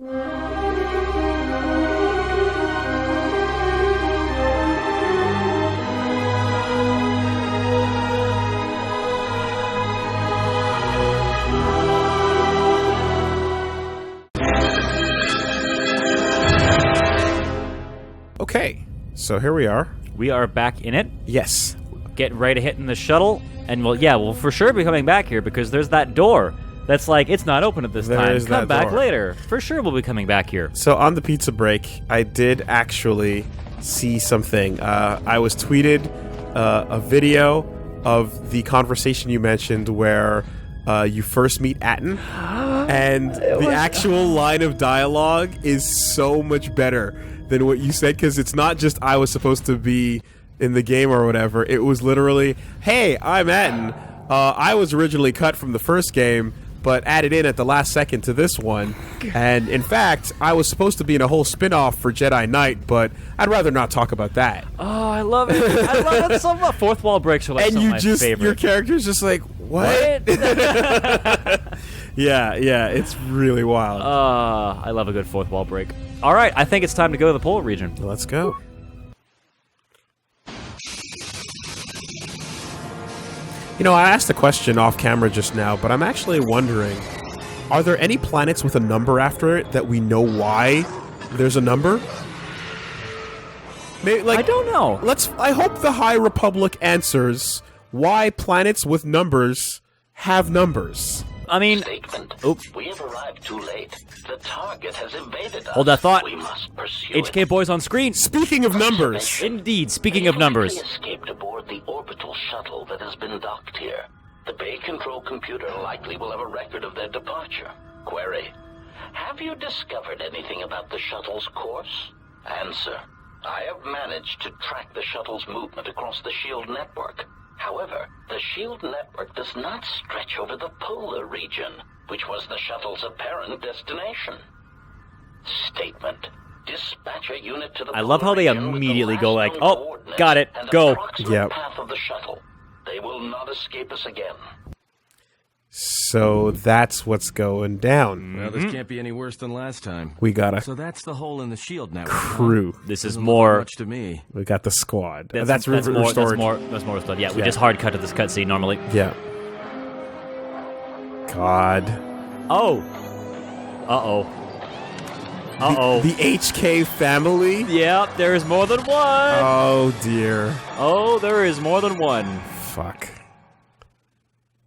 Okay, so here we are. We are back in it. Yes. Getting ready to hit in the shuttle. And we'll for sure be coming back here because there's that door that's like, it's not open at this time. Come back later. For sure we'll be coming back here. So on the pizza break, I did actually see something. I was tweeted a video of the conversation you mentioned where you first meet Atten. And the actual line of dialogue is so much better than what you said, because it's not just I was supposed to be in the game or whatever. It was literally, hey, I'm Atten. I was originally cut from the first game, but added in at the last second to this one. And in fact, I was supposed to be in a whole spin-off for Jedi Knight, but I'd rather not talk about that. Oh, I love it. I love it so much. Fourth wall breaks are like some of my favorite. Your character's just like, what? Yeah, it's really wild. I love a good fourth wall break. All right, I think it's time to go to the polar region. Let's go. You know, I asked a question off camera just now, but I'm actually wondering, are there any planets with a number after it that we know why there's a number? Maybe, like, I don't know. I hope the High Republic answers why planets with numbers have numbers. I mean, we have arrived too late. The target has invaded us. Hold that thought. We must pursue HK boys on screen. Speaking of numbers. Indeed, speaking of numbers. We escaped aboard the orbital shuttle that has been docked here. The Bay Control computer likely will have a record of their departure. Query: have you discovered anything about the shuttle's course? Answer: I have managed to track the shuttle's movement across the SHIELD network. However, the SHIELD network does not stretch over the polar region, which was the shuttle's apparent destination. Statement: dispatch a unit to the I love how they immediately go like, oh, got it, go. Yep. Path of the shuttle. They will not escape us again. So that's what's going down. Well, this can't be any worse than last time. We got a So that's the hole in the shield network. crew. This is Doesn't more. look much to me. We got the squad. That's more stuff. Yeah, we just hard cut to this cutscene normally. Yeah. God. Oh. Uh-oh. Uh-oh. The HK family? Yeah, there is more than one. Oh, dear. Oh, there is more than one. Fuck.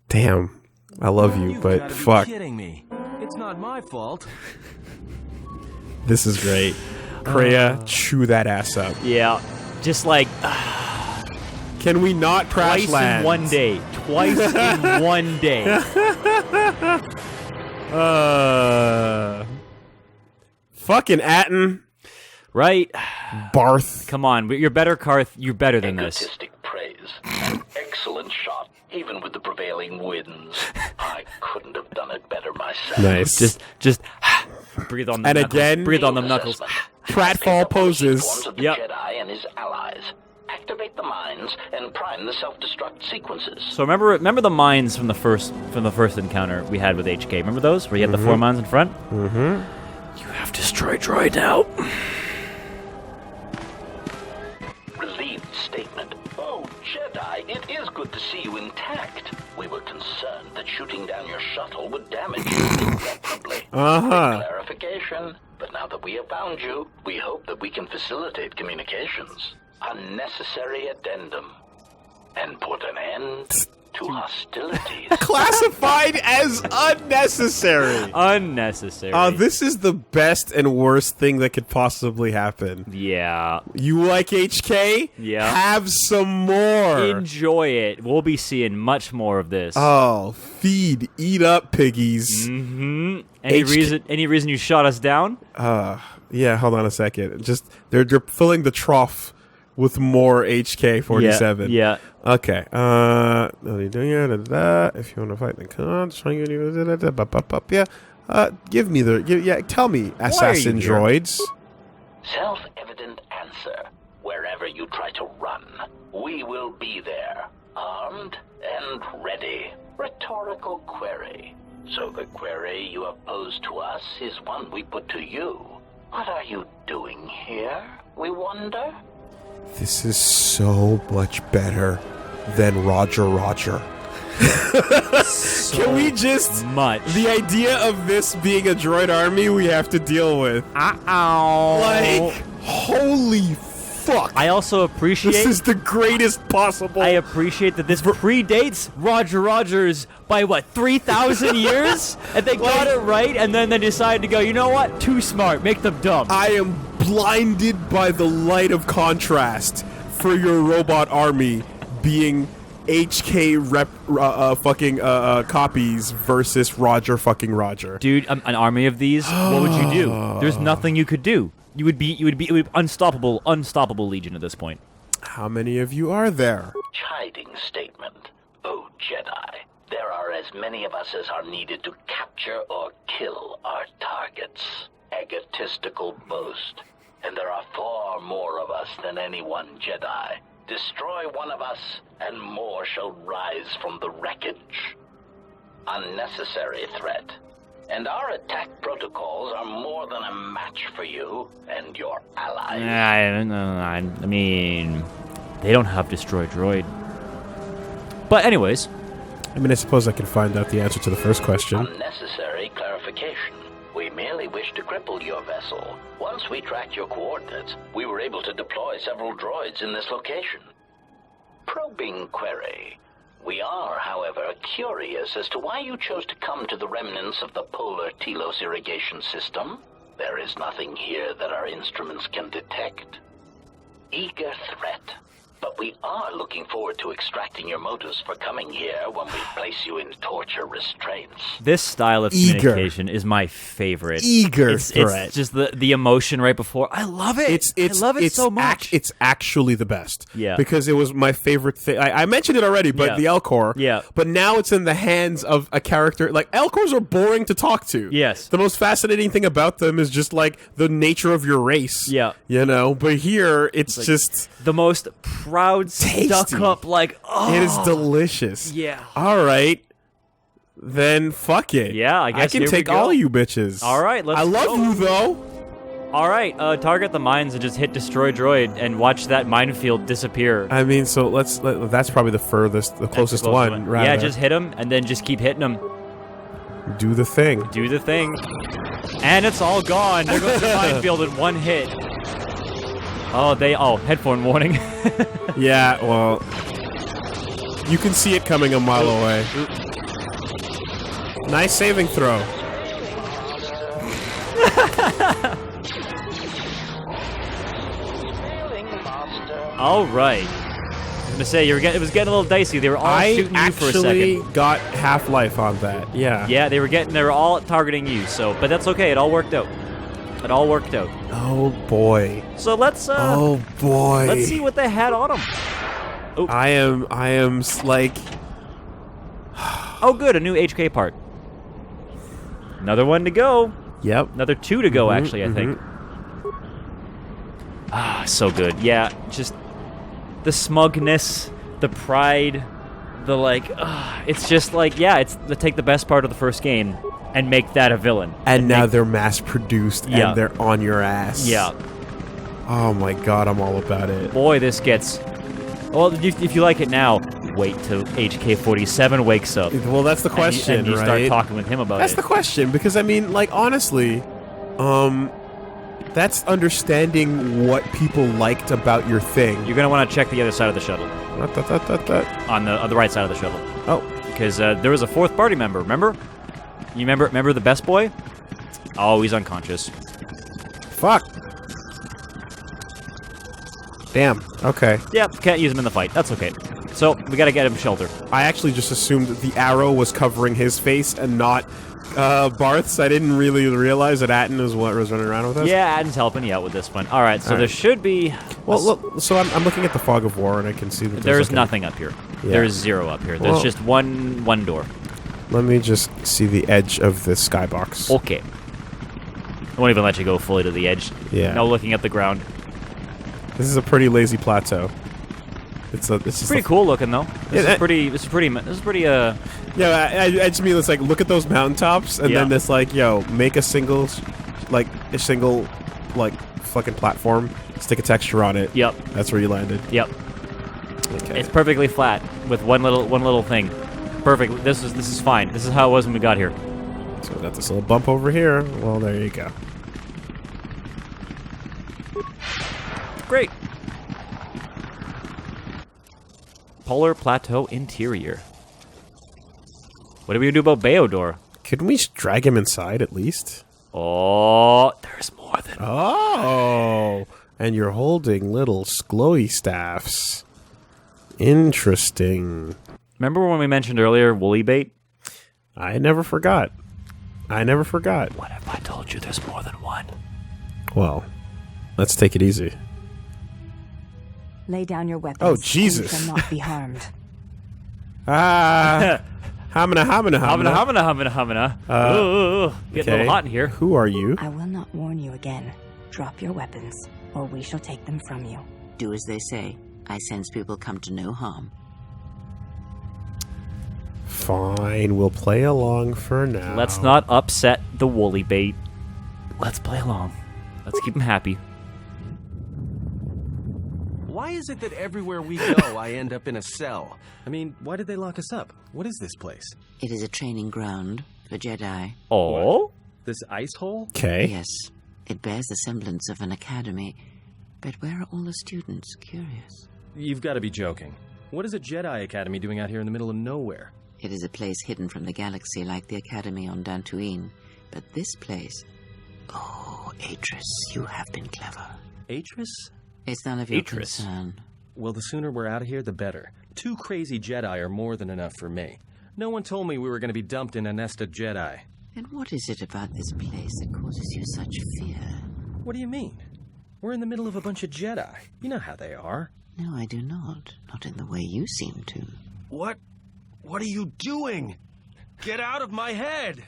Damn. I love you, You've but gotta fuck. be kidding me. It's not my fault. This is great. Kreia, chew that ass up. Yeah, just like Can we not crash twice land? in one day. Twice in one day. Fucking Atten. Right? Barth. Come on, you're better, Karth. You're better than this. Egotistic praise. An excellent shot, even with the prevailing winds. I couldn't have done it better myself. Nice. Just breathe on the And knuckles. again, breathe on the knuckles. Pratfall poses. Forms of the Yep. Jedi and his allies. Activate the mines and prime the self-destruct sequences. So remember the mines from the first encounter we had with HK. Remember those where you had the 4 mines in front? Mm-hmm. You have destroyed droid now. Relieved statement. Oh, Jedi, it is good to see you intact. We were concerned that shooting down your shuttle would damage you irreparably. Clarification. But now that we have found you, we hope that we can facilitate communications. Unnecessary addendum. And put an end to hostilities. Classified as unnecessary. Unnecessary. This is the best and worst thing that could possibly happen. Yeah. You like HK? Yeah. Have some more. Enjoy it. We'll be seeing much more of this. Oh, eat up, piggies. Mm-hmm. Any reason you shot us down? Yeah, hold on a second. Just they're filling the trough with more HK-47. Yeah. Okay. If you want to fight the cons, yeah. Give me tell me, assassin droids. Self-evident answer. Wherever you try to run, we will be there, armed and ready. Rhetorical query. So the query you have posed to us is one we put to you. What are you doing here, we wonder? This is so much better than Roger. Can we just... Much. The idea of this being a droid army we have to deal with. Uh-oh. Like, holy fuck. I also appreciate... This is the greatest possible... I appreciate that this predates Roger Rogers by, what, 3,000 years? And they got it right, and then they decided to go, you know what? Too smart. Make them dumb. I am blinded by the light of contrast for your robot army being HK copies versus Roger. Dude, an army of these, what would you do? There's nothing you could do. You would be unstoppable Legion at this point. How many of you are there? Chiding statement. Oh, Jedi. There are as many of us as are needed to capture or kill our targets. Egotistical boast. And there are far more of us than any one Jedi. Destroy one of us, and more shall rise from the wreckage. Unnecessary threat. And our attack protocols are more than a match for you and your allies. I mean, they don't have Destroy Droid. But anyways. I mean, I suppose I can find out the answer to the first question. Unnecessary clarification. We merely wish to cripple your vessel. Once we tracked your coordinates, we were able to deploy several droids in this location. Probing query. We are, however, curious as to why you chose to come to the remnants of the polar Telos irrigation system. There is nothing here that our instruments can detect. Eager threat. But we are looking forward to extracting your motives for coming here when we place you in torture restraints. This style of communication is my favorite. Threat. It's just the emotion right before. I love it. I love it so much. It's actually the best. Yeah. Because it was my favorite thing. I mentioned it already, but the Elcor. Yeah. But now it's in the hands of a character. Like, Elcors are boring to talk to. Yes. The most fascinating thing about them is just, like, the nature of your race. Yeah. You know? But here, it's like just... the most proud, stuck up, like, oh. It is delicious. Yeah. All right. Then fuck it. Yeah, I guess I can take all you bitches. All right, let's I love you, though. All right, target the mines and just hit Destroy Droid and watch that minefield disappear. I mean, so that's probably the closest one. Rather. Yeah, just hit him and then just keep hitting him. Do the thing. Do the thing. And it's all gone. There goes the minefield in one hit. Headphone warning. Yeah, well, you can see it coming a mile away. Nice saving throw. All right. I was gonna say it was getting a little dicey. They were all shooting you for a second. I actually got Half-Life on that. Yeah. Yeah, they were all targeting you. So, but that's okay. It all worked out. Oh boy. So let's let's see what they had on them. Oh. I am like oh good, a new HK part. Another one to go. Yep. Another 2 to go actually, I think. Ah, so good. Yeah, just the smugness, the pride, the like it's just like it's to take the best part of the first game and make that a villain. And now they're mass-produced, and they're on your ass. Yeah. Oh my god, I'm all about it. Boy, this gets... Well, if you like it now, wait till HK-47 wakes up. Well, that's the question, and you right? start talking with him about That's the question, because, I mean, like, honestly, that's understanding what people liked about your thing. You're going to want to check the other side of the shuttle. On the right side of the shuttle. Oh. Because there was a fourth party member, remember? You remember the best boy? Oh, he's unconscious. Fuck. Damn. Okay. Yeah, can't use him in the fight. That's okay. So, we gotta get him shelter. I actually just assumed that the arrow was covering his face and not Barth's. I didn't really realize that Atten was what was running around with us. Yeah, Atten's helping you out with this one. Alright, so there should be... Well, look, so I'm looking at the Fog of War and I can see that there's nothing up here. Yeah. There's 0 up here. There's just one door. Let me just see the edge of the skybox. Okay. I won't even let you go fully to the edge. Yeah. No looking at the ground. This is a pretty lazy plateau. It's just Pretty cool looking though. This Yeah, is pretty. Yeah, I just mean it's like look at those mountaintops, and then it's like, make a single fucking platform, stick a texture on it. Yep. That's where you landed. Yep. Okay. It's perfectly flat with one little thing. Perfect. This is fine. This is how it was when we got here. So we got this little bump over here. Well, there you go. Great. Polar Plateau interior. What are we gonna do about Beodor? Couldn't we just drag him inside at least? Oh, there's more than. Oh, and you're holding little glowy staffs. Interesting. Remember when we mentioned earlier woolly bait? I never forgot. What if I told you there's more than one? Well, let's take it easy. Lay down your weapons. Oh, Jesus. And you shall not be harmed. Hamina. Getting a little hot in here. Who are you? I will not warn you again. Drop your weapons, or we shall take them from you. Do as they say. I sense people come to no harm. Fine, we'll play along for now. Let's not upset the woolly bait. Let's play along. Let's keep him happy. Why is it that everywhere we go, I end up in a cell? I mean, why did they lock us up? What is this place? It is a training ground for Jedi. Oh? This ice hole? Okay. Yes, it bears the semblance of an academy. But where are all the students? Curious. You've got to be joking. What is a Jedi Academy doing out here in the middle of nowhere? It is a place hidden from the galaxy like the academy on Dantooine. But this place... Oh, Atris, you have been clever. Atris? It's none of your Atris. concern. Well, the sooner we're out of here, the better. 2 crazy Jedi are more than enough for me. No one told me we were going to be dumped in a nest of Jedi. And what is it about this place that causes you such fear? What do you mean? We're in the middle of a bunch of Jedi. You know how they are. No, I do not. Not in the way you seem to. What? What are you doing? Get out of my head!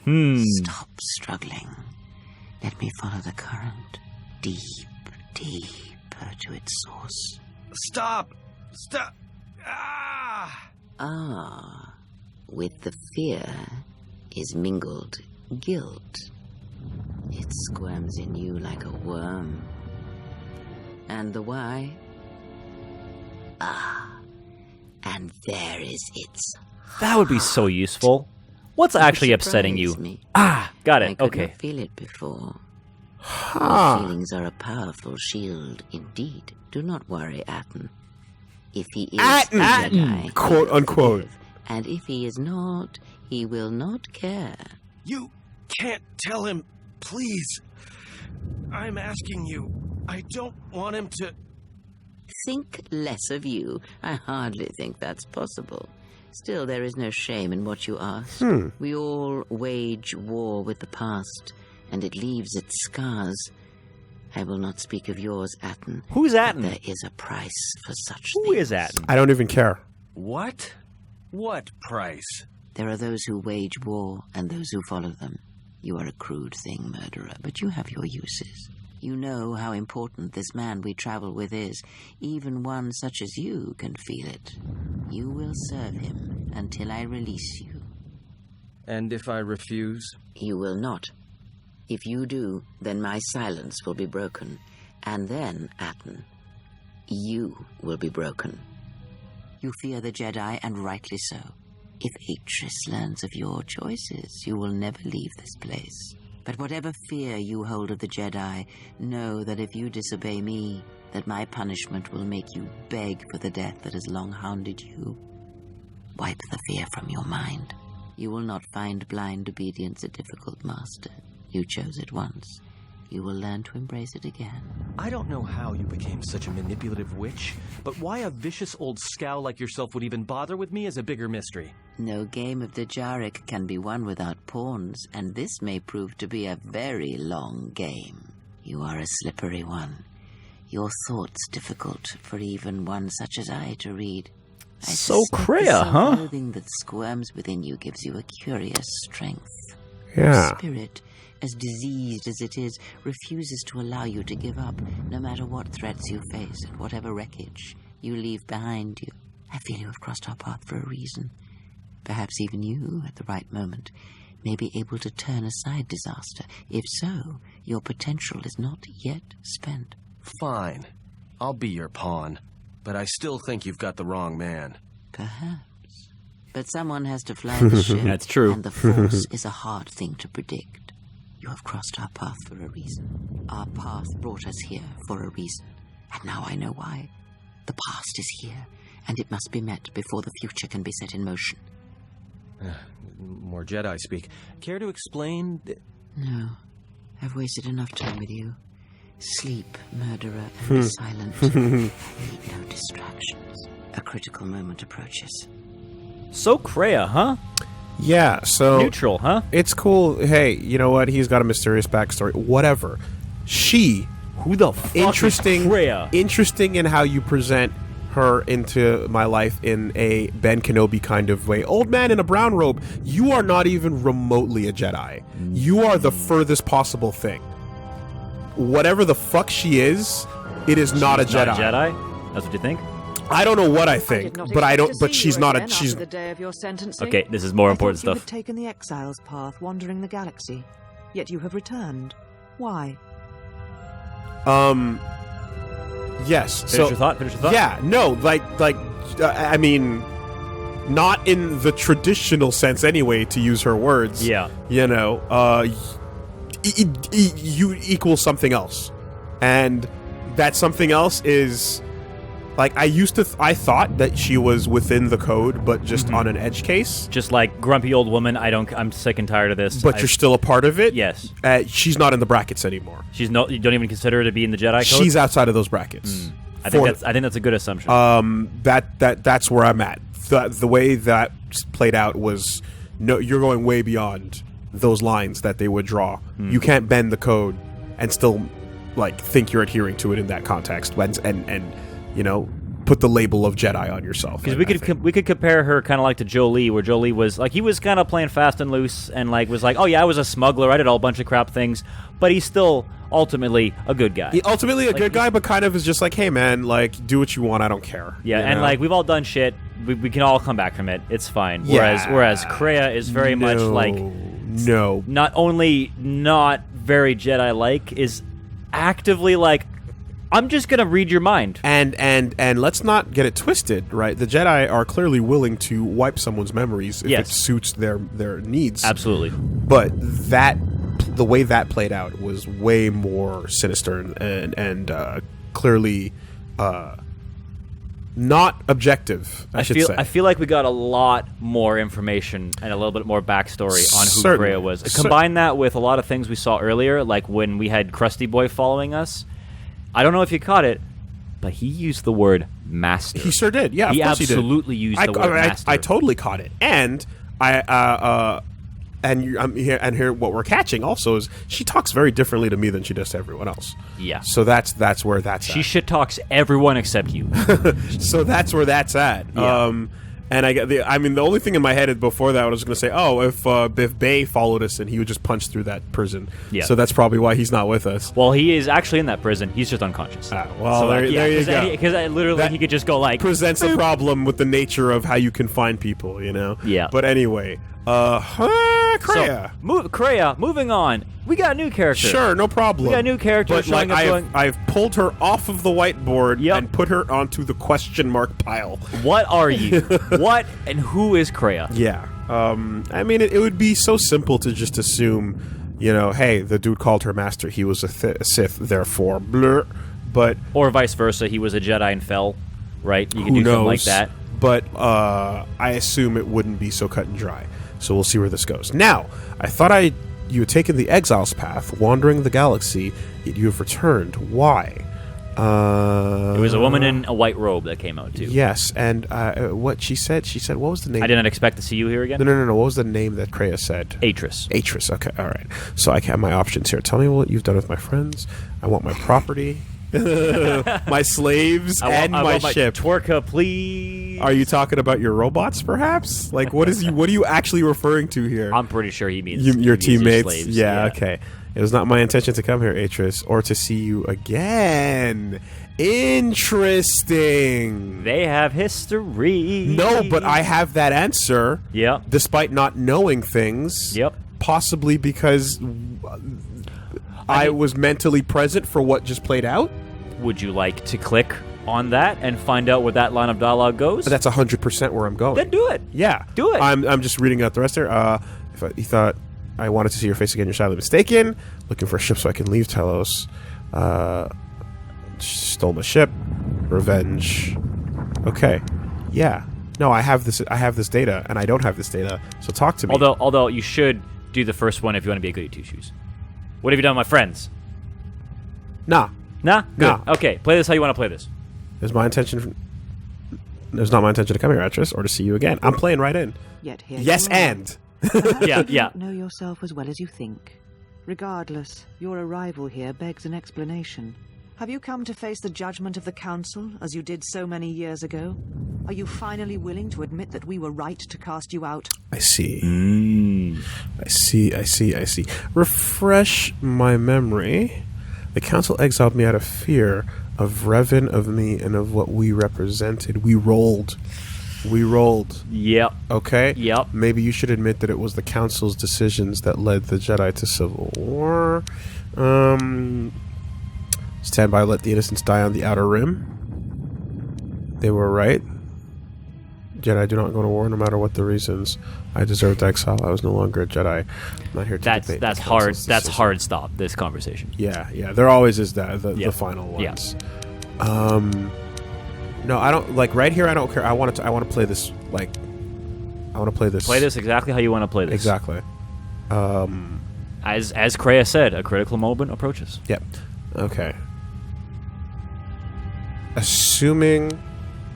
Stop struggling. Let me follow the current. Deep, deeper to its source. Stop! Stop! Ah! Ah, with the fear is mingled guilt. It squirms in you like a worm. And the why? Ah, and there is its... That would be so useful. What's actually upsetting you? Me. Ah, got I it. could Okay. not feel it before. Your feelings are a powerful shield indeed. Do not worry, Atten. If he is Atten! a Jedi, Quote, he will unquote. forgive. And if he is not, he will not care. You can't tell him, please. I'm asking you. I don't want him to... Think less of you. I hardly think that's possible. Still, there is no shame in what you ask. We all wage war with the past, and it leaves its scars. I will not speak of yours, Atten. Who's but Atten? there is a price for such Who things. is Atten? I don't even care. What? What price? There are those who wage war and those who follow them. You are a crude thing, murderer, but you have your uses. You know how important this man we travel with is. Even one such as you can feel it. You will serve him until I release you. And if I refuse? You will not. If you do, then my silence will be broken. And then, Atten, you will be broken. You fear the Jedi, and rightly so. If Atris learns of your choices, you will never leave this place. But whatever fear you hold of the Jedi, know that if you disobey me, that my punishment will make you beg for the death that has long hounded you. Wipe the fear from your mind. You will not find blind obedience a difficult master. You chose it once. You will learn to embrace it again. I don't know how you became such a manipulative witch, but why a vicious old scowl like yourself would even bother with me is a bigger mystery. No game of the Jarek can be won without pawns, and this may prove to be a very long game. You are a slippery one. Your thoughts difficult for even one such as I to read. I So suspect Kreia, the huh? self-loathing that squirms within you gives you a curious strength. Yeah. Your spirit, as diseased as it is, refuses to allow you to give up, no matter what threats you face and whatever wreckage. you leave behind you. I feel you have crossed our path for a reason. Perhaps even you, at the right moment, may be able to turn aside disaster. If so, your potential is not yet spent. Fine. I'll be your pawn. But I still think you've got the wrong man. Perhaps. But someone has to fly the ship. That's true. And the Force is a hard thing to predict. You have crossed our path for a reason. Our path brought us here for a reason. And now I know why. The past is here, and it must be met before the future can be set in motion. More Jedi speak. Care to explain? No. I've wasted enough time with you. Sleep, murderer, and be silent. I need no distractions. A critical moment approaches. So Kreia, huh? Yeah, so... Neutral, huh? It's cool. Hey, you know what? He's got a mysterious backstory. Whatever. She... Who the fuck is Kreia? Interesting in how you present her into my life in a Ben Kenobi kind of way. Old man in a brown robe, you are not even remotely a Jedi. You are the furthest possible thing. Whatever the fuck she is, it is not a Jedi. Not a Jedi? That's what you think? I don't know what I think, but I don't. But she's not a. She's the day of your sentencing. Okay. This is more important You stuff. had taken the exile's path, wandering the galaxy, yet you have returned. Why? Yes. Finish your thought. Yeah. No. I mean, not in the traditional sense, anyway. To use her words. Yeah. You know. You equal something else, and that something else is. Like, I thought that she was within the code, but just on an edge case. Just like grumpy old woman, I'm sick and tired of this. But you're still a part of it? Yes. She's not in the brackets anymore. You don't even consider her to be in the Jedi code? She's outside of those brackets. I think that's a good assumption. That's where I'm at. The way that played out was, no, you're going way beyond those lines that they would draw. You can't bend the code and still, like, think you're adhering to it in that context. And you know, put the label of Jedi on yourself. Because we could compare her kind of like to Jolie, where Jolie was like, he was kind of playing fast and loose and like was like, oh yeah, I was a smuggler, I did a whole bunch of crap things, but he's still ultimately a good guy. Ultimately a good guy, but kind of is just like, hey man, like, do what you want, I don't care. Yeah, and like, we've all done shit, we can all come back from it, it's fine. Yeah. Whereas Kreia is very much like, not only not very Jedi-like, is actively like, I'm just gonna read your mind. And let's not get it twisted, right? The Jedi are clearly willing to wipe someone's memories if it suits their needs. Absolutely. But the way that played out was way more sinister and clearly not objective, I should say. I feel like we got a lot more information and a little bit more backstory on who Kreia was. Combine that with a lot of things we saw earlier, like when we had Krusty Boy following us. I don't know if you caught it, but he used the word master. He sure did. Yeah, he of course absolutely he did. used the word master. I totally caught it, and I'm here. What we're catching also is she talks very differently to me than she does to everyone else. Yeah. So that's where that's at. She shit talks everyone except you. So that's where that's at. Yeah. And the only thing in my head before that, I was going to say, if Bay followed us and he would just punch through that prison. Yeah. So that's probably why he's not with us. Well, he is actually in that prison. He's just unconscious. Well, so, there you go. Because literally he could just go like... Presents a problem with the nature of how you can find people, you know? Yeah. But anyway, Kreia. Kreia, moving on. We got a new character. Sure, no problem. We got a new character but showing up I've pulled her off of the whiteboard and put her onto the question mark pile. What are you? What and who is Kreia? Yeah. I mean, it would be so simple to just assume, you know, hey, the dude called her master. He was a Sith, therefore, blur. But or vice versa. He was a Jedi and fell, right? You can do something like that. But I assume it wouldn't be so cut and dry. So we'll see where this goes. Now, I thought you had taken the exile's path, wandering the galaxy, yet you have returned. Why? It was a woman in a white robe that came out, too. Yes, and what she said, what was the name? I did not expect to see you here again. No. What was the name that Kreia said? Atris. Atris, okay, all right. So I have my options here. Tell me what you've done with my friends. I want my property, my slaves, and my ship. Twerka, please. Are you talking about your robots, perhaps? Like, what are you actually referring to here? I'm pretty sure he means your teammates. Slaves. Yeah, okay. It was not my intention to come here, Atris, or to see you again. Interesting. They have history. No, but I have that answer. Yep. Despite not knowing things. Yep. Possibly because I was mentally present for what just played out. Would you like to click on that and find out where that line of dialogue goes? That's 100% where I'm going. Then do it. Yeah. Do it. I'm just reading out the rest there. You thought I wanted to see your face again, you're sadly mistaken. Looking for a ship so I can leave Telos. Stole my ship. Revenge. Okay. Yeah. No, I have this data, and I don't have this data, so talk to me. Although you should do the first one if you want to be a goody two-shoes. What have you done with my friends? Nah. Nah? Good. Nah. Okay, play this how you want to play this. It was not my intention to come here, Atris, or to see you again. I'm playing right in. Yet here Yes, you are. and. Yeah. You don't know yourself as well as you think. Regardless, your arrival here begs an explanation. Have you come to face the judgment of the Council, as you did so many years ago? Are you finally willing to admit that we were right to cast you out? I see. I see. Refresh my memory. The Council exiled me out of fear of Revan, of me, and of what we represented. We rolled. Yep. Okay? Yep. Maybe you should admit that it was the Council's decisions that led the Jedi to civil war. Stand by, let the innocents die on the Outer Rim. They were right. Jedi do not go to war no matter what the reasons. I deserved exile. I was no longer a Jedi. I'm not here to debate. That's hard. That's hard stop, this conversation. Yeah. There always is that, the final ones. Yeah. No, I don't, like, right here, I don't care. I want to play this, like, I want to play this. Play this exactly how you want to play this. Exactly. As Kreia said, a critical moment approaches. Yep. Okay. Assuming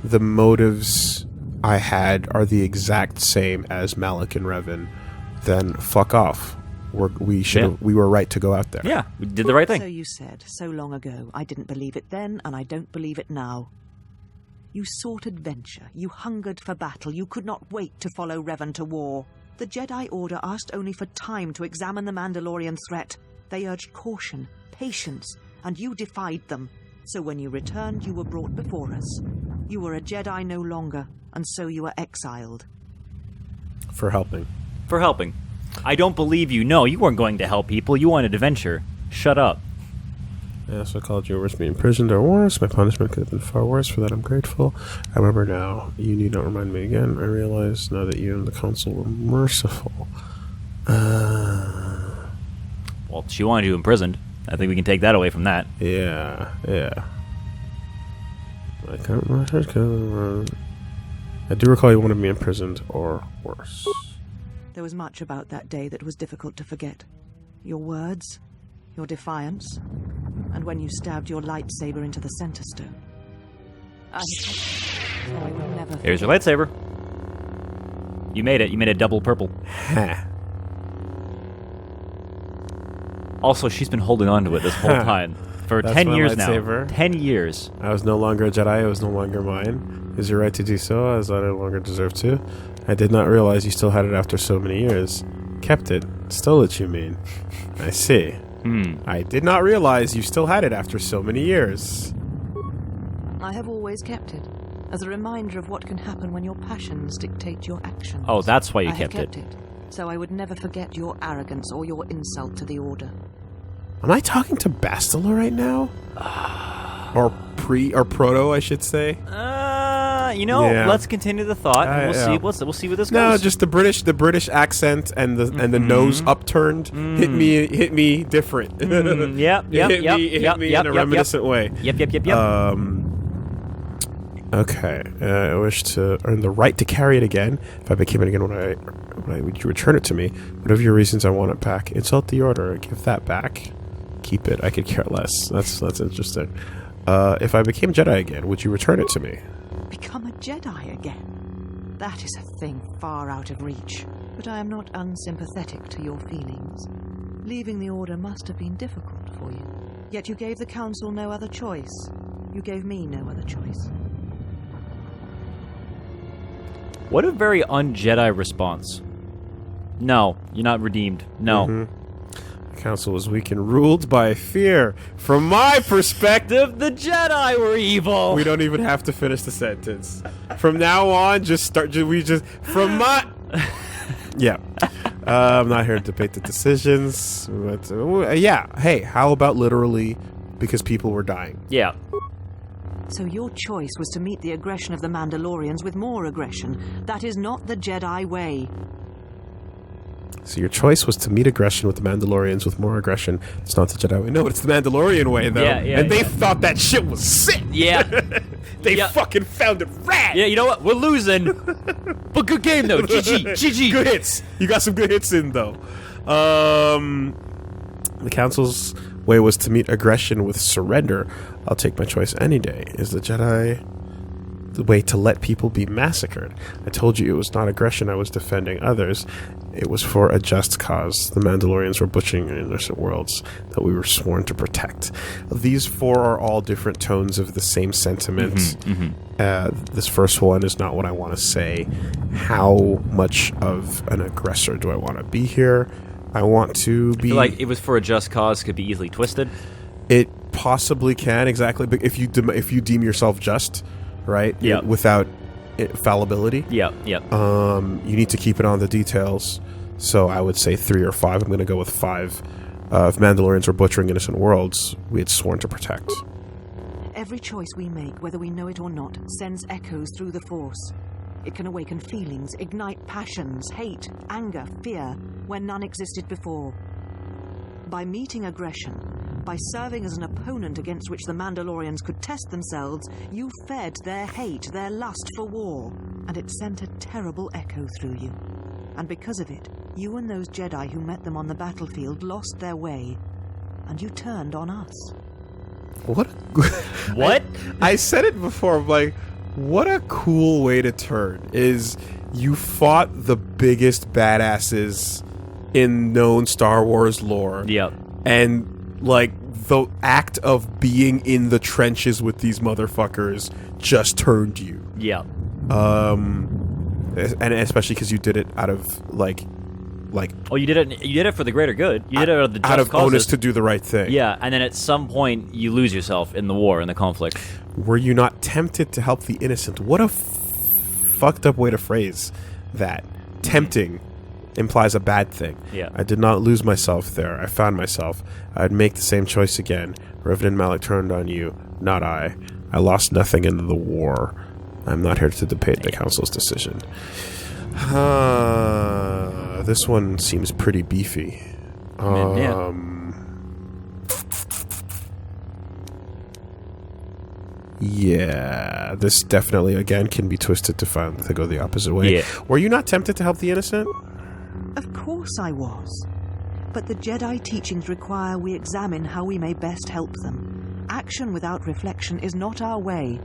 the motives I had are the exact same as Malik and Revan, then fuck off. We were right to go out there. Yeah, we did the right thing. So you said, so long ago. I didn't believe it then, and I don't believe it now. You sought adventure. You hungered for battle. You could not wait to follow Revan to war. The Jedi Order asked only for time to examine the Mandalorian threat. They urged caution, patience, and you defied them. So when you returned, you were brought before us. You were a Jedi no longer, and so you were exiled. For helping. I don't believe you. No, you weren't going to help people. You wanted adventure. Shut up. Yes, I called you worse, being imprisoned or worse. My punishment could have been far worse. For that, I'm grateful. I remember now. You need not remind me again. I realize now that you and the Council were merciful. Well, she wanted you imprisoned. I think we can take that away from that. Yeah. I do recall you wanted me imprisoned or worse. There was much about that day that was difficult to forget. Your words, your defiance, and when you stabbed your lightsaber into the center stone. I would never. Here's your lightsaber. You made it. You made it double purple. Also, she's been holding on to it this whole time. For 10 years now. 10 years. I was no longer a Jedi. It was no longer mine. It was your right to do so, as I no longer deserve to. I did not realize you still had it after so many years. Kept it. Stole it, you mean? I see. I did not realize you still had it after so many years. I have always kept it, as a reminder of what can happen when your passions dictate your actions. Oh, that's why you I have kept it. So I would never forget your arrogance or your insult to the Order. Am I talking to Bastila right now? Or Proto, I should say. Let's continue the thought. And we'll see where this goes. No, just the British accent and the nose upturned hit me different. Yep. Hit me in a reminiscent way. Yep. Okay. I wish to earn the right to carry it again. If I became it again, would you return it to me? Whatever your reasons, I want it back. Insult the Order. Give that back. Keep it. I could care less. That's interesting. If I became Jedi again, would you return it to me? Become a Jedi again? That is a thing far out of reach. But I am not unsympathetic to your feelings. Leaving the Order must have been difficult for you. Yet you gave the Council no other choice. You gave me no other choice. What a very un-Jedi response. No, you're not redeemed. No. Council was weak and ruled by fear. From my perspective, The Jedi were evil. we don't even have to finish the sentence. From now on, from my... Yeah. I'm not here to debate the decisions. But, yeah. Hey, how about literally because people were dying? Yeah. So your choice was to meet the aggression of the Mandalorians with more aggression. That is not the Jedi way. So your choice was to meet aggression with the Mandalorians with more aggression. It's not the Jedi way. No, it's the Mandalorian way, though. Yeah, and they thought that shit was sick. Yeah. They fucking found it rad. Yeah, you know what? We're losing. But good game, though. GG. Good hits. You got some good hits in, though. The Council's way was to meet aggression with surrender. I'll take my choice any day. Is the Jedi the way to let people be massacred? I told you it was not aggression I was defending others. It was for a just cause. The Mandalorians were butchering innocent worlds that we were sworn to protect. These four are all different tones of the same sentiment. This first one is not what I want to say. How much of an aggressor do I want to be here? I want to be... I feel like it was for a just cause could be easily twisted. It possibly can, exactly. But if you deem yourself just, right? Yeah. Without fallibility. Yeah. You need to keep it on the details. So I would say 3 or 5. I'm going to go with 5. If Mandalorians were butchering innocent worlds, we had sworn to protect. Every choice we make, whether we know it or not, sends echoes through the Force. It can awaken feelings, ignite passions, hate, anger, fear, where none existed before. By meeting aggression, by serving as an opponent against which the Mandalorians could test themselves, you fed their hate, their lust for war, and it sent a terrible echo through you. And because of it, you and those Jedi who met them on the battlefield lost their way, and you turned on us. What? What? I said it before. I'm like, what a cool way to turn. Is you fought the biggest badasses in known Star Wars lore. Yep. And, like, the act of being in the trenches with these motherfuckers just turned you. Yeah. And especially because you did it out of, like... Oh, you did it for the greater good. You did it out of the just out of causes. onus to do the right thing. Yeah, and then at some point you lose yourself in the war, in the conflict. Were you not tempted to help the innocent? What a fucked up way to phrase that. Tempting implies a bad thing. Yeah. I did not lose myself there. I found myself. I'd make the same choice again. Reverend Malik turned on you, not I. I lost nothing in the war. I'm not here to debate the Council's decision. This one seems pretty beefy. Yeah, this definitely, again, can be twisted to go the opposite way. Yeah. Were you not tempted to help the innocent? Of course I was. But the Jedi teachings require we examine how we may best help them. Action without reflection is not our way.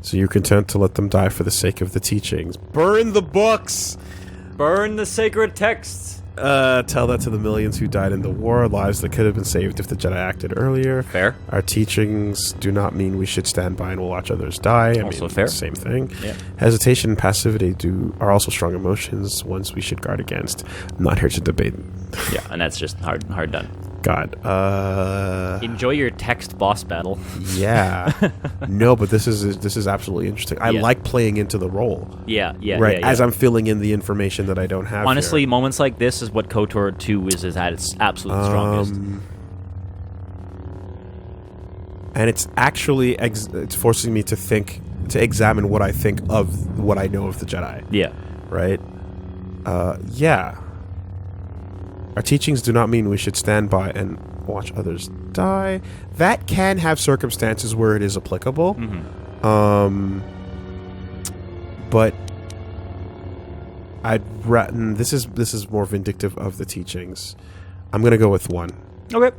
So you're content to let them die for the sake of the teachings. Burn the books! Burn the sacred texts! Tell that to the millions who died in the war, lives that could have been saved if the Jedi acted earlier. Fair. Our teachings do not mean we should stand by and watch others die. Also fair. Same thing. Yeah. Hesitation and passivity are also strong emotions, ones we should guard against. I'm not here to debate. Yeah, and that's just hard done. God. Enjoy your text boss battle. Yeah. No, but this is absolutely interesting. I like playing into the role. Yeah. Right, yeah. as I'm filling in the information that I don't have. Honestly, here. moments like this is what KotOR 2 is at its absolute strongest. And it's actually it's forcing me to examine what I think of what I know of the Jedi. Yeah. Right? Yeah. Our teachings do not mean we should stand by and watch others die. That can have circumstances where it is applicable. But this is more vindictive of the teachings. I'm gonna go with 1. Okay.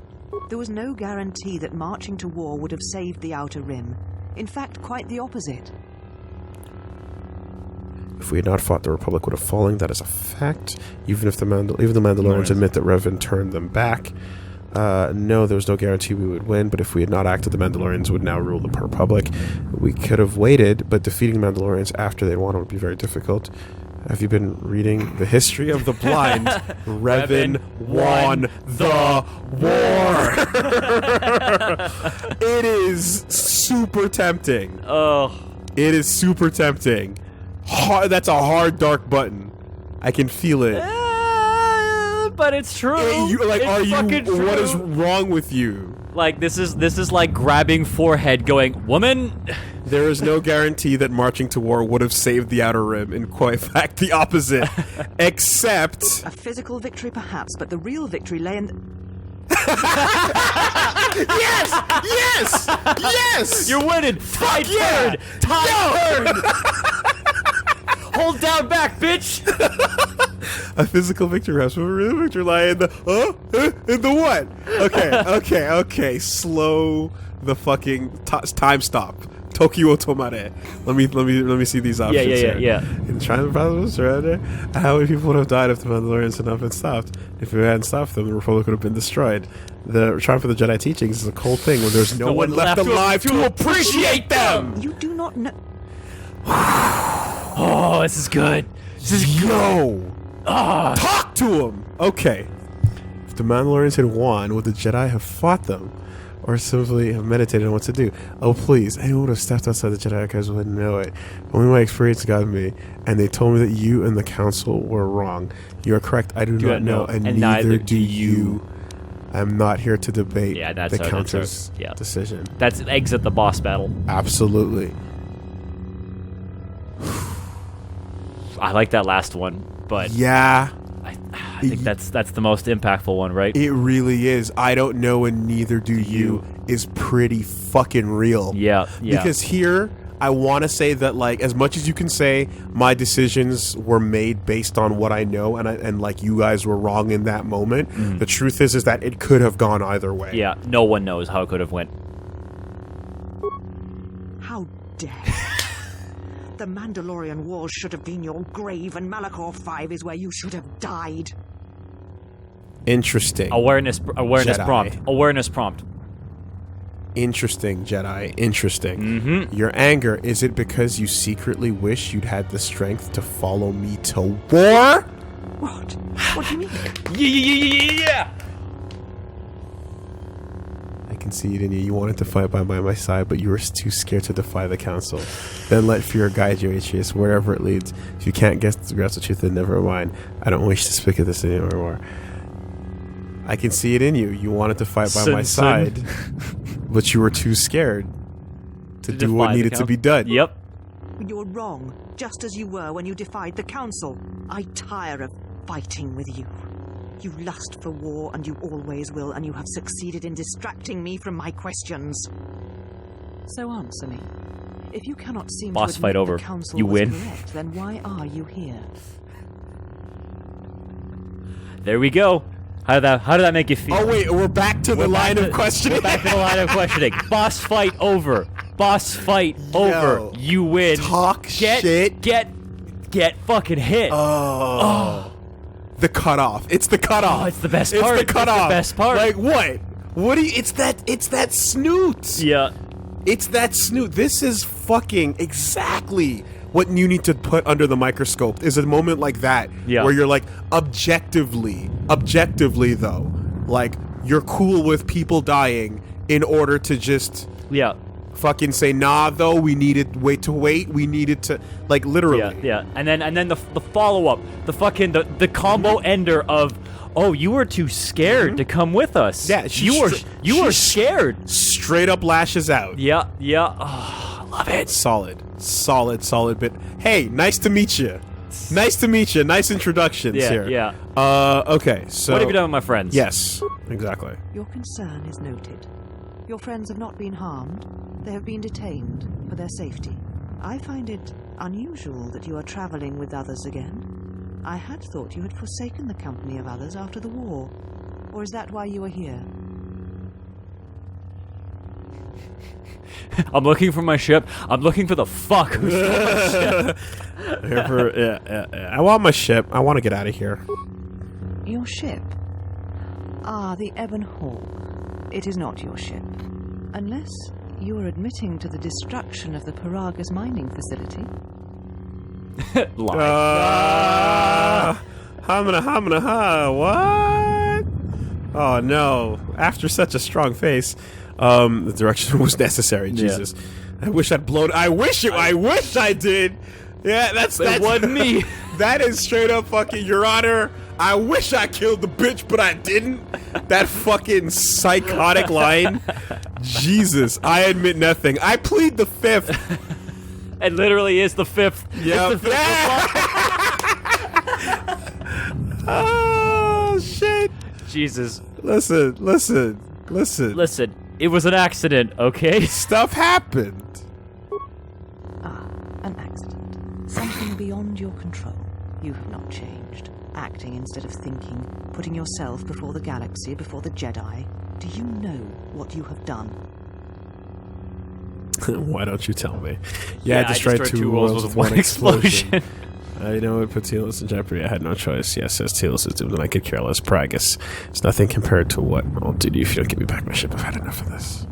There was no guarantee that marching to war would have saved the Outer Rim. In fact, quite the opposite. If we had not fought, the Republic would have fallen. That is a fact. Even the Mandalorians admit that Revan turned them back. No, there was no guarantee we would win, but if we had not acted, the Mandalorians would now rule the Republic. We could have waited, but defeating the Mandalorians after they won would be very difficult. Have you been reading The History of the Blind? Revan won the war. It is super tempting. Oh. It is super tempting. Hard, that's a hard, dark button. I can feel it. But it's true. True. What is wrong with you? Like, this is like grabbing forehead going, woman. There is no guarantee that marching to war would have saved the Outer Rim. In quite fact, the opposite. Except... A physical victory, perhaps, but the real victory lay in... Yes! Yes! Yes! You're winning! Tide turn! Tide turn! Hold down back, bitch! A physical victory, perhaps, but a real victory lie in the... in the what? Okay. Slow the fucking... time stop. Tokyo Tomare. Let me see these options here. Yeah. In China, surrender. How many people would have died if the Mandalorians had not been stopped? If we hadn't stopped them, the Republic would have been destroyed. The Triumph of the Jedi teachings is a cold thing when there's no one left alive to appreciate them. You do not know... Oh, this is good. This is go. Talk to him. Okay. If the Mandalorians had won, would the Jedi have fought them? Or simply have meditated on what to do? Oh, please. Anyone would have stepped outside the Jedi Archives wouldn't know it. Only my experience guided me, and they told me that you and the Council were wrong. You are correct. I do not know, and neither do you. I'm not here to debate the Council's decision. That's exit the boss battle. Absolutely. I like that last one, but... Yeah. I think that's the most impactful one, right? It really is. I don't know and neither do you is pretty fucking real. Yeah. Because here, I want to say that, like, as much as you can say my decisions were made based on what I know and like you guys were wrong in that moment, the truth is that it could have gone either way. Yeah, no one knows how it could have went. How dare you. The Mandalorian Wars should have been your grave, and Malachor 5 is where you should have died. Interesting. Awareness Jedi. prompt. Awareness prompt. Interesting, Jedi. Interesting. Mm-hmm. Your anger, is it because you secretly wish you'd had the strength to follow me to war? What? What do you mean? Yeah. I can see it in you. You wanted to fight by my side, but you were too scared to defy the Council. Then let fear guide you, Atreus, wherever it leads. If you can't grasp the truth, then never mind. I don't wish to speak of this anymore. I can see it in you. You wanted to fight by my side, but you were too scared to do what needed to be done. Yep. You're wrong, just as you were when you defied the Council. I tire of fighting with you. You lust for war, and you always will, and you have succeeded in distracting me from my questions. So answer me. If you cannot seem Boss to fight admit over. the Council You was win. correct, then why are you here? There we go. How did that make you feel? Oh wait, we're back to the line of questioning. We're back to the line of questioning. Boss fight over. Boss fight over. You win. Talk shit. Get fucking hit. Oh. The cutoff. It's the cutoff. Oh, it's the best part. It's the cutoff. It's the best part. Like what? What do you? It's that snoot. Yeah. It's that snoot. This is fucking exactly what you need to put under the microscope. Is a moment like that where you're like objectively though, like you're cool with people dying in order to just fucking say nah though we needed we needed to like literally and then the follow up, the fucking the combo ender of you were too scared to come with us. You were scared. Straight up lashes out. Love it. Solid bit. Hey, nice to meet you. Nice introductions here. Okay, so what have you done with my friends? Yes, exactly. Your concern is noted. Your friends have not been harmed. They have been detained for their safety. I find it unusual that you are traveling with others again. I had thought you had forsaken the company of others after the war. Or is that why you are here? I'm looking for my ship. I'm looking for the fuck who stole my ship. I want my ship. I want to get out of here. Your ship? Ah, the Ebon Hawk. It is not your ship. Unless you are admitting to the destruction of the Paragas mining facility. Lie. What? Oh no! After such a strong face, the direction was necessary. Jesus, I wish I'd blown. I wish I did. Yeah, that's wasn't me. That is straight up fucking Your Honor. I wish I killed the bitch, but I didn't. That fucking psychotic line. Jesus, I admit nothing. I plead the fifth. It literally is the fifth. Yeah. Oh shit. Jesus. Listen. It was an accident, okay? Stuff happened. An accident. Something beyond your control. You have not changed. Acting instead of thinking. Putting yourself before the galaxy, before the Jedi. Do you know what you have done? Why don't you tell me? Yeah, I destroyed two worlds with one explosion. I know it put Telos in jeopardy. I had no choice. Yes, as Telos is doomed, and I could care less. Pragus. It's nothing compared to what I'll do to you if you don't give me back my ship. I've had enough of this.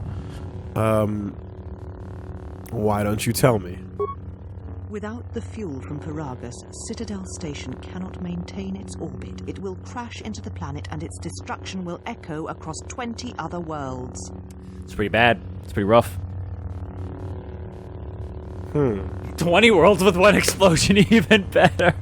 Why don't you tell me? Without the fuel from Paragus, Citadel Station cannot maintain its orbit. It will crash into the planet, and its destruction will echo across 20 other worlds. It's pretty bad. It's pretty rough. 20 worlds with one explosion, even better.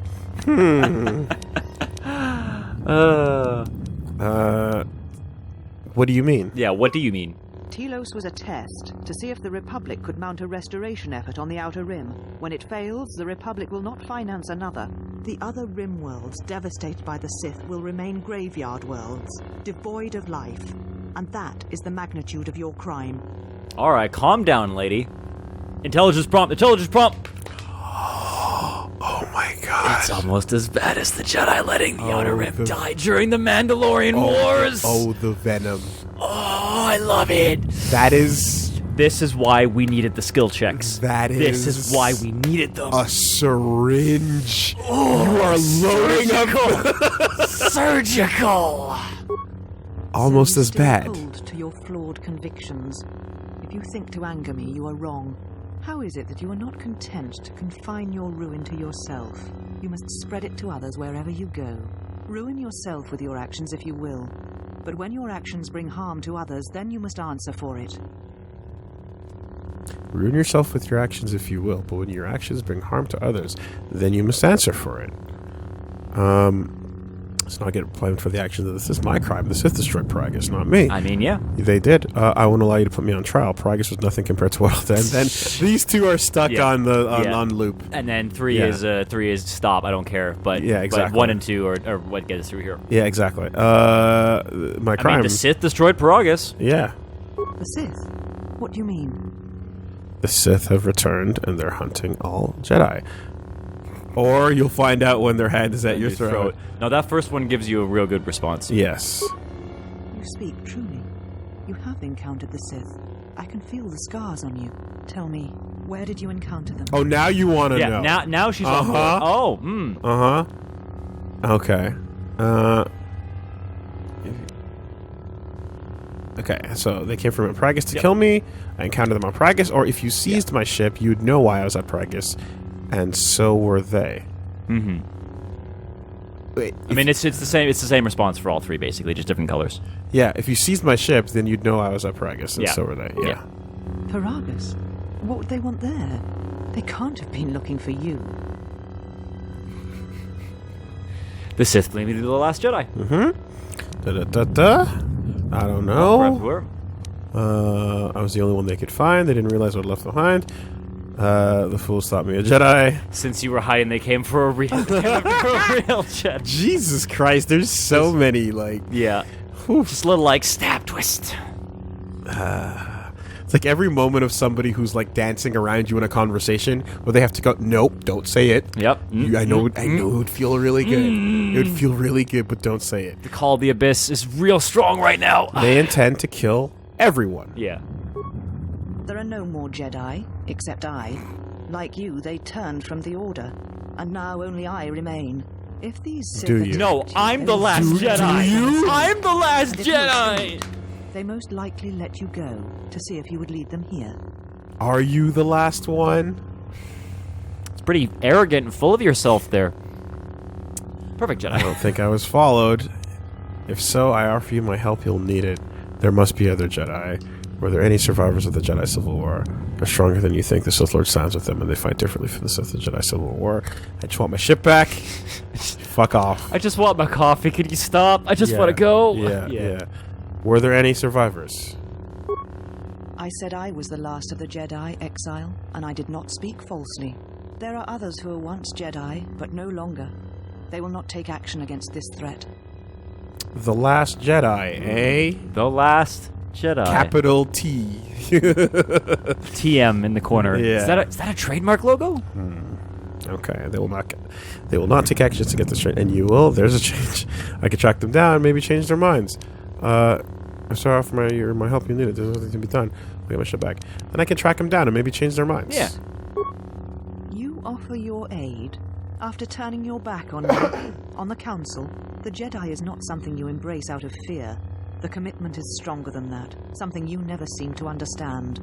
What do you mean? Yeah, what do you mean? Telos was a test to see if the Republic could mount a restoration effort on the Outer Rim. When it fails, the Republic will not finance another. The other Rim worlds, devastated by the Sith, will remain graveyard worlds, devoid of life. And that is the magnitude of your crime. Alright, calm down, lady. Intelligence prompt. Oh my god. It's almost as bad as the Jedi letting the Outer Rim die during the Mandalorian Wars. The venom. Oh, I love it. This is why we needed the skill checks. This is why we needed them. A syringe. Oh, you are loading up. Surgical. Almost So you as still bad. hold to your flawed convictions. If you think to anger me, you are wrong. How is it that you are not content to confine your ruin to yourself? You must spread it to others wherever you go. Ruin yourself with your actions if you will. But when your actions bring harm to others, then you must answer for it. Ruin yourself with your actions if you will, but when your actions bring harm to others, then you must answer for it. Let's not get blamed for the actions of this is my crime. The Sith destroyed Paragus, not me. I mean, yeah. They did. I won't allow you to put me on trial. Paragus was nothing compared to what I'll do. And then these two are stuck on the on loop. And then three is stop. I don't care. But yeah, exactly. But 1 and 2 are what get us through here. Yeah, exactly. My crime. I mean, the Sith destroyed Paragus. Yeah. The Sith? What do you mean? The Sith have returned, and they're hunting all Jedi. Or you'll find out when their hand is at your throat. No, that first one gives you a real good response. Yes. You speak truly. You have encountered the Sith. I can feel the scars on you. Tell me, where did you encounter them? Oh, now you want to know. Yeah, now she's on board. Oh, Okay. Okay, so they came from Pragus to kill me. I encountered them on Pragus, or if you seized my ship, you'd know why I was at Pragus. And so were they. Mm-hmm. Wait, I mean, it's the same. It's the same response for all three, basically, just different colors. Yeah, if you seized my ship, then you'd know I was at Pragus, and so were they. Yeah. Paragus? What would they want there? They can't have been looking for you. The Sith blamed me to the Last Jedi. I don't know. Oh, I was the only one they could find. They didn't realize what I left behind. The fools thought me a Jedi. Since you were hiding, they came for a real Jedi. Jesus Christ, there's so many, like... Yeah. Just a little, like, stab twist. It's like every moment of somebody who's, like, dancing around you in a conversation where they have to go, nope, don't say it. Yep. I know it would feel really good. It would feel really good, but don't say it. The call of the Abyss is real strong right now. They intend to kill everyone. Yeah. There are no more Jedi, except I. Like you, they turned from the Order, and now only I remain. If these Sith Do you? No, I'm the last Jedi. Do you? I'm the last Jedi. They most likely let you go to see if you would lead them here. Are you the last one? pretty arrogant and full of yourself there. Perfect, Jedi. I don't think I was followed. If so, I offer you my help. You'll need it. There must be other Jedi. Were there any survivors of the Jedi Civil War? They're stronger than you think. The Sith Lord stands with them, and they fight differently from the Sith of the Jedi Civil War. I just want my ship back. Fuck off. I just want my coffee. Can you stop? I just want to go. Yeah. Were there any survivors? I said I was the last of the Jedi, Exile, and I did not speak falsely. There are others who were once Jedi, but no longer. They will not take action against this threat. The Last Jedi, eh? The Last Jedi. Capital T. TM in the corner. Yeah. Is that a trademark logo? Okay, they will not take actions to get this straight. And you will. There's a change. I could track them down, maybe change their minds. I'm sorry for my help. You need it. There's nothing to be done. I'll get my shit back. Then I can track them down and maybe change their minds. Yeah. You offer your aid after turning your back on me, on the Council. The Jedi is not something you embrace out of fear. The commitment is stronger than that. Something you never seem to understand.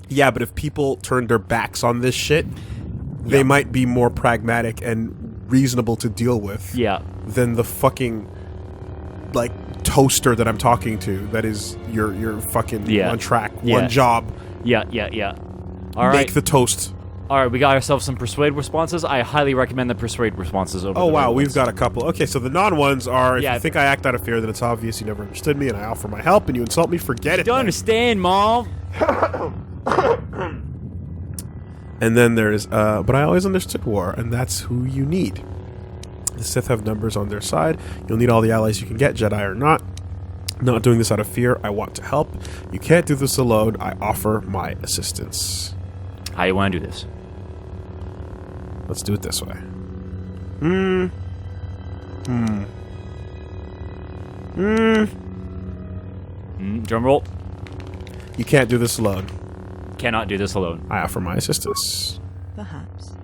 Yeah, but if people turn their backs on this shit, they might be more pragmatic and reasonable to deal with. Yeah. Than the fucking like toaster that I'm talking to. That is your fucking one track, one job. Yeah. All right. Make the toast. All right, we got ourselves some persuade responses. I highly recommend the persuade responses over. Oh the wow, ones. we've got a couple. Okay, so the non-ones are: if you think I act out of fear, then it's obvious you never understood me, and I offer my help, and you insult me. Forget it. Don't understand, Mom. And then there's, but I always understood war, and that's who you need. The Sith have numbers on their side. You'll need all the allies you can get, Jedi or not. Not doing this out of fear. I want to help. You can't do this alone. I offer my assistance. How you want to do this? Let's do it this way. Drum roll. You can't do this alone. Cannot do this alone. I offer my assistance. Perhaps.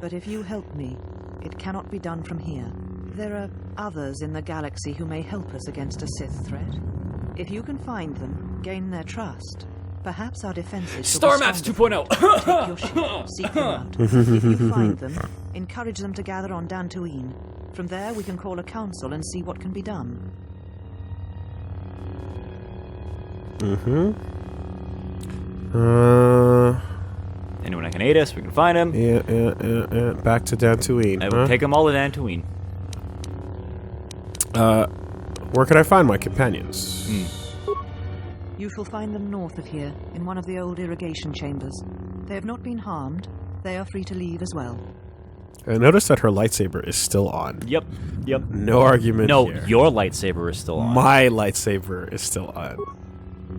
But if you help me, it cannot be done from here. There are others in the galaxy who may help us against a Sith threat. If you can find them, gain their trust, perhaps our defenses... Star Maps 2.0! Take your ship, seek them out. If you find them, encourage them to gather on Dantooine. From there, we can call a council and see what can be done. Anyone that can aid us, we can find him. Yeah. Back to Dantooine. I will take them all to Dantooine. Where can I find my companions? You shall find them north of here, in one of the old irrigation chambers. They have not been harmed. They are free to leave as well. I noticed that her lightsaber is still on. Yep. No argument here. No, your lightsaber is still on. My lightsaber is still on.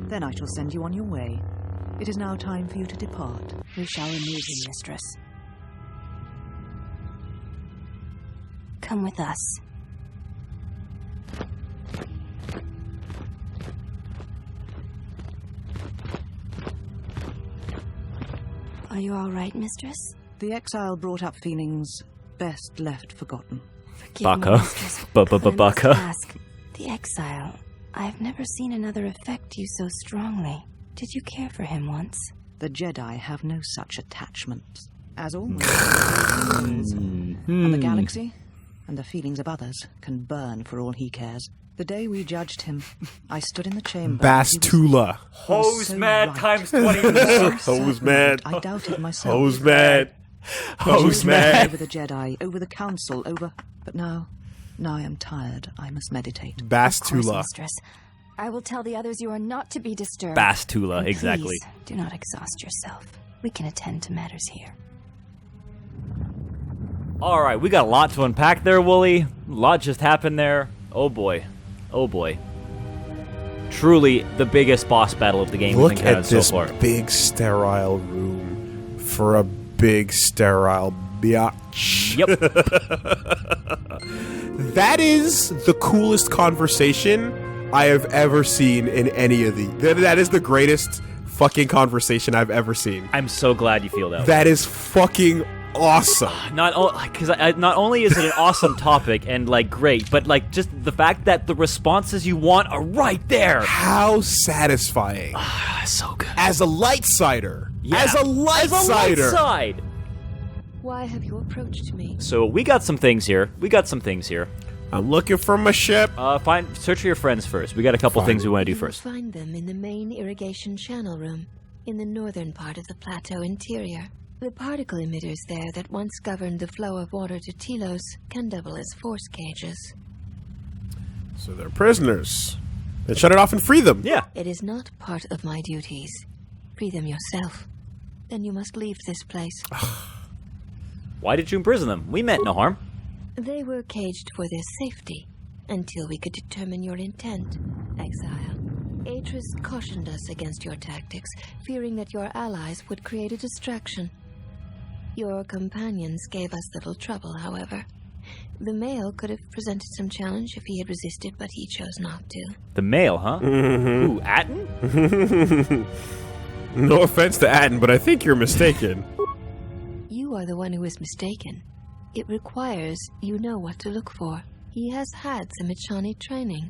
Then I shall send you on your way. It is now time for you to depart. We shall remove him, mistress. Come with us. Are you all right, mistress? The exile brought up feelings best left forgotten. Forgive me, Baka. mistress, but I must Baka. ask, the exile, I've never seen another affect you so strongly. Did you care for him once? The Jedi have no such attachments. As always, and the galaxy and the feelings of others can burn for all he cares. The day we judged him, I stood in the chamber. Bastula. Hose so man right. times 20. Hose man. I doubted myself. Hose man. Hose man. Over the Jedi, over the Council, over... But now I am tired. I must meditate. Of course, Bastula. mistress. I will tell the others you are not to be disturbed. Bastula, And exactly. Please, do not exhaust yourself. We can attend to matters here. Alright, we got a lot to unpack there, Woolie. A lot just happened there. Oh boy. Truly the biggest boss battle of the game we've Look encountered at so this far. big sterile room for a big sterile biatch. Yep. That is the coolest conversation I have ever seen in any of these. That is the greatest fucking conversation I've ever seen. I'm so glad you feel that way. That is fucking awesome. Not only is it an awesome topic and like great, but like just the fact that the responses you want are right there. How satisfying. So good. As a light sider. Yeah. As a light sider. Side. Why have you approached me? So we got some things here. I'm looking for my ship. Search for your friends first. We got a couple things we want to do You will first. find them in the main irrigation channel room, in the northern part of the plateau interior. The particle emitters there that once governed the flow of water to Telos can double as force cages. So they're prisoners. Then shut it off and free them. Yeah. It is not part of my duties. Free them yourself. Then you must leave this place. Why did you imprison them? We meant no harm. They were caged for their safety, until we could determine your intent, Exile. Atris cautioned us against your tactics, fearing that your allies would create a distraction. Your companions gave us little trouble, however. The male could have presented some challenge if he had resisted, but he chose not to. The male, huh? Who, Atten? No offense to Atten, but I think you're mistaken. You are the one who is mistaken. It requires you know what to look for. He has had some Echani training.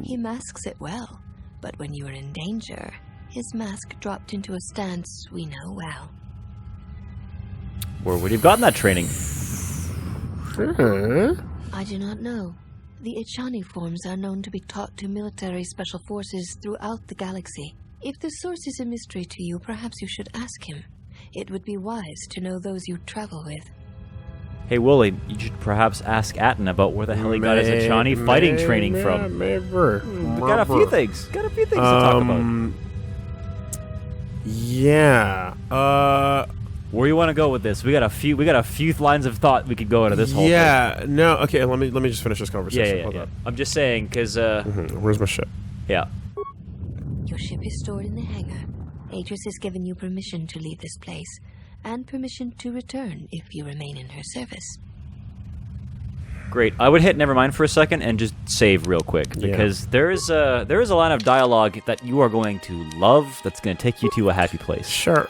He masks it well, but when you are in danger, his mask dropped into a stance we know well. Where would he have gotten that training? I do not know. The Echani forms are known to be taught to military special forces throughout the galaxy. If the source is a mystery to you, perhaps you should ask him. It would be wise to know those you travel with. Hey, Woolie, you should perhaps ask Atten about where the hell he got his Echani fighting training from. We got a few things. to talk about. Yeah. Where you want to go with this? We got a few lines of thought we could go into this whole thing. Yeah. No. Okay. Let me just finish this conversation. Yeah. Hold on. I'm just saying, because Where's my ship? yeah. Your ship is stored in the hangar. Atris has given you permission to leave this place, and permission to return if you remain in her service. Great. I would hit nevermind for a second and just save real quick, because there is a line of dialogue that you are going to love that's going to take you to a happy place. Sure.